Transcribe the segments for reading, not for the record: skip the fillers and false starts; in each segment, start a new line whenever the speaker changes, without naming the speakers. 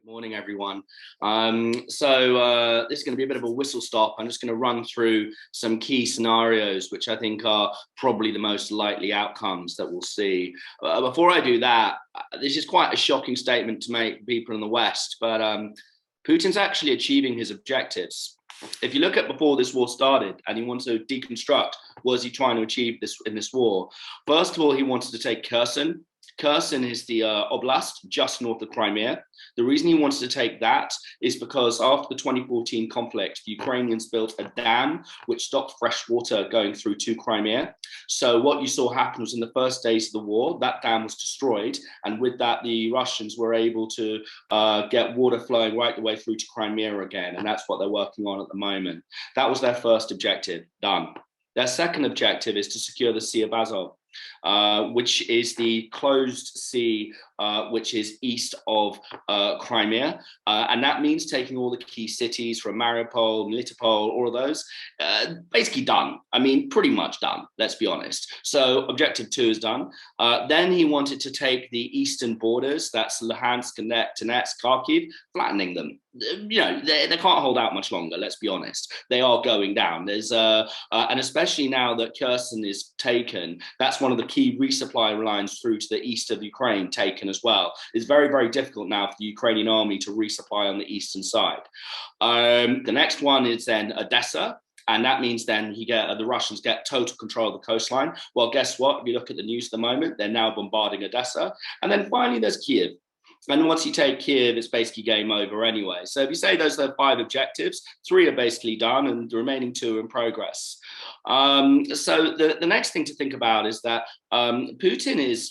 Good morning, everyone. This is going to be a bit of a whistle stop. I'm just going to run through some key scenarios, which I think are probably the most likely outcomes that we'll see. Before I do that, this is quite a shocking statement to make people in the West, but Putin's actually achieving his objectives. If you look at before this war started and he wanted to deconstruct what was he trying to achieve in this war, first of all, he wanted to take Kherson. Kherson is the oblast just north of Crimea. The reason he wanted to take that is because after the 2014 conflict, the Ukrainians built a dam which stopped fresh water going through to Crimea. So what you saw happen was in the first days of the war, that dam was destroyed. And with that, the Russians were able to get water flowing right the way through to Crimea again. And that's what they're working on at the moment. That was their first objective, done. Their second objective is to secure the Sea of Azov, which is the closed sea, which is east of Crimea. And that means taking all the key cities from Mariupol, Melitopol, all of those, basically done. I mean, pretty much done, let's be honest. So objective 2 is done. Then he wanted to take the eastern borders, that's Luhansk, Donetsk, Kharkiv, flattening them. You know, they can't hold out much longer, let's be honest. They are going down. There's and especially now that Kherson is taken, that's one of the key resupply lines through to the east of Ukraine taken as well. It's very, very difficult now for the Ukrainian army to resupply on the eastern side. The next one is then Odessa. And that means then the Russians get total control of the coastline. Well, guess what? If you look at the news at the moment, they're now bombarding Odessa. And then finally, there's Kiev. And once you take Kiev, it's basically game over anyway. So if you say those are 5 objectives, 3 are basically done and the remaining 2 are in progress. So the next thing to think about is that Putin is,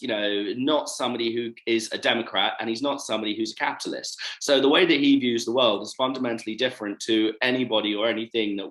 not somebody who is a Democrat and he's not somebody who's a capitalist. So the way that he views the world is fundamentally different to anybody or anything that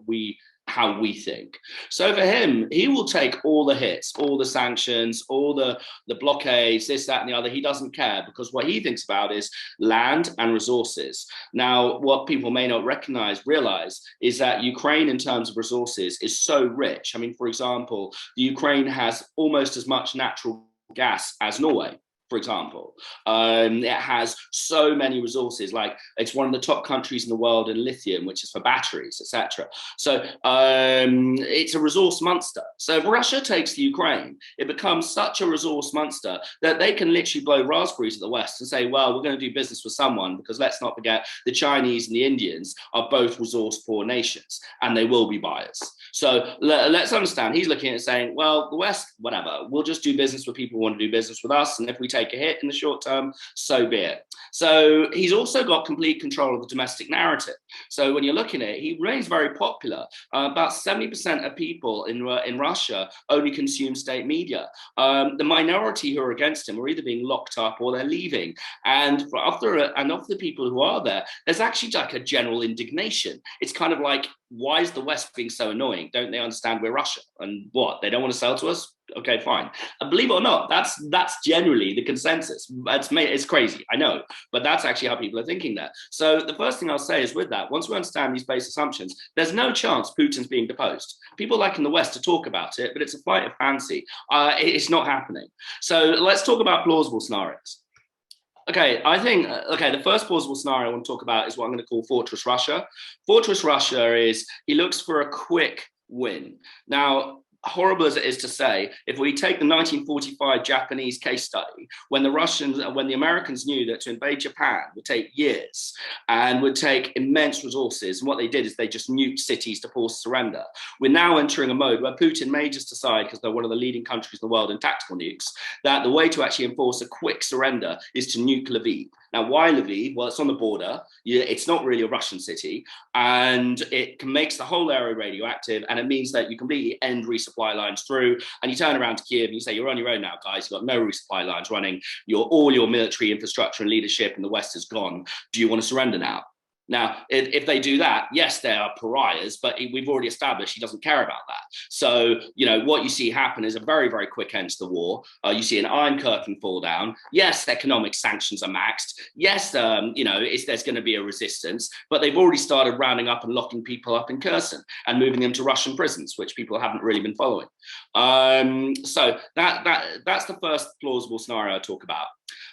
how we think. So for him, he will take all the hits, all the sanctions, all the blockades, this, that, and the other. He doesn't care because what he thinks about is land and resources. Now, what people may not realize is that Ukraine, in terms of resources, is so rich. I mean, for example, the Ukraine has almost as much natural gas as Norway. For example, it has so many resources, like it's one of the top countries in the world in lithium, which is for batteries, etc. So it's a resource monster. So if Russia takes the Ukraine, it becomes such a resource monster that they can literally blow raspberries at the West and say, well, we're going to do business with someone, because let's not forget the Chinese and the Indians are both resource poor nations and they will be buyers. So let's understand, he's looking at it saying, well, the West, whatever, we'll just do business with people who want to do business with us. And if we take a hit in the short term, so be it. So he's also got complete control of the domestic narrative. So when you're looking at it, he remains very popular. About 70% of people in Russia only consume state media. The minority who are against him are either being locked up or they're leaving. And of the people who are there, there's actually like a general indignation. It's kind of like, why is the West being so annoying? Don't they understand we're Russia? And what, they don't want to sell to us? Okay, fine. Believe it or not, that's generally the consensus. It's crazy, I know, but that's actually how people are thinking there. So the first thing I'll say is with that, once we understand these base assumptions, there's no chance Putin's being deposed. People like in the West to talk about it, but it's a flight of fancy. It's not happening. So let's talk about plausible scenarios. Okay, I think, the first plausible scenario I want to talk about is what I'm going to call Fortress Russia. Fortress Russia is, he looks for a quick win. Now, horrible as it is to say, if we take the 1945 Japanese case study, when the Americans knew that to invade Japan would take years and would take immense resources, and what they did is they just nuked cities to force surrender. We're now entering a mode where Putin may just decide, because they're one of the leading countries in the world in tactical nukes, that the way to actually enforce a quick surrender is to nuke Lviv. Now, why Lviv? Well, it's on the border. It's not really a Russian city, and it makes the whole area radioactive, and it means that you completely end resupply lines through, and you turn around to Kiev and you say, you're on your own now, guys. You've got no resupply lines running. All your military infrastructure and leadership in the West is gone. Do you want to surrender now? Now, if they do that, yes, they are pariahs, but we've already established he doesn't care about that. So, what you see happen is a very, very quick end to the war. You see an Iron Curtain fall down. Yes, economic sanctions are maxed. Yes, there's going to be a resistance, but they've already started rounding up and locking people up in Kherson and moving them to Russian prisons, which people haven't really been following. So that's the first plausible scenario I talk about.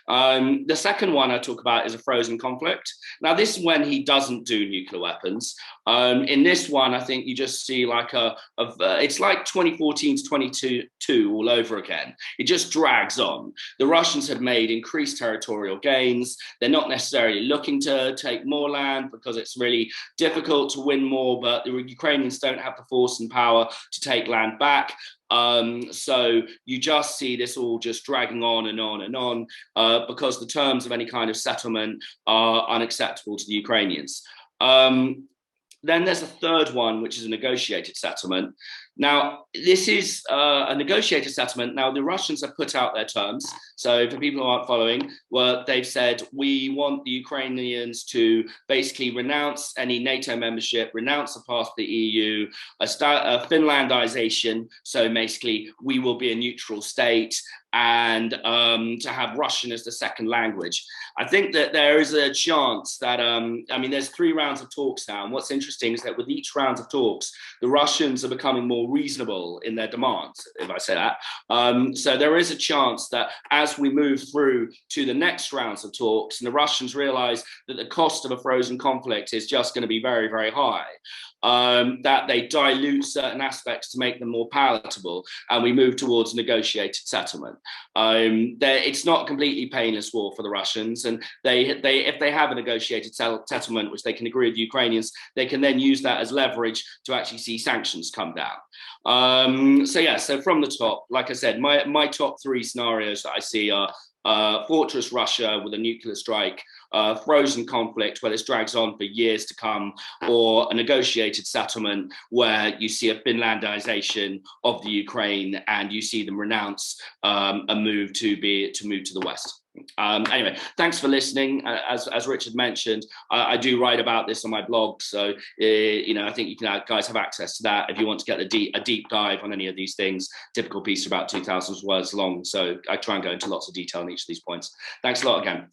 The second one I talk about is a frozen conflict. Now, this is when he doesn't do nuclear weapons. In this one, I think you just see like it's like 2014 to 22 all over again. It just drags on. The Russians have made increased territorial gains. They're not necessarily looking to take more land because it's really difficult to win more, but the Ukrainians don't have the force and power to take land back. So you just see this all just dragging on and on and on because the terms of any kind of settlement are unacceptable to the Ukrainians. Then there's a third one, which is a negotiated settlement. Now, this is a negotiated settlement. Now, the Russians have put out their terms. So for people who aren't following, well, they've said, we want the Ukrainians to basically renounce any NATO membership, renounce a path to the EU, a Finlandization. So basically, we will be a neutral state, and to have Russian as the second language. I think that there is a chance that, I mean, there's 3 rounds of talks now. And what's interesting is that with each round of talks, the Russians are becoming more reasonable in their demands, if I say that. So there is a chance that as we move through to the next rounds of talks, and the Russians realize that the cost of a frozen conflict is just going to be very, very high, that they dilute certain aspects to make them more palatable, and we move towards negotiated settlement. It's not a completely painless war for the Russians, and if they have a negotiated settlement, which they can agree with the Ukrainians, they can then use that as leverage to actually see sanctions come down. So from the top, like I said, my top 3 scenarios that I see are fortress Russia with a nuclear strike, frozen conflict where this drags on for years to come, or a negotiated settlement where you see a Finlandization of the Ukraine and you see them renounce a move to move to the West. Anyway, thanks for listening. As Richard mentioned, I do write about this on my blog, so I think you can guys have access to that if you want to get a deep dive on any of these things. Typical piece about 2,000 words long, so I try and go into lots of detail on each of these points. Thanks a lot again.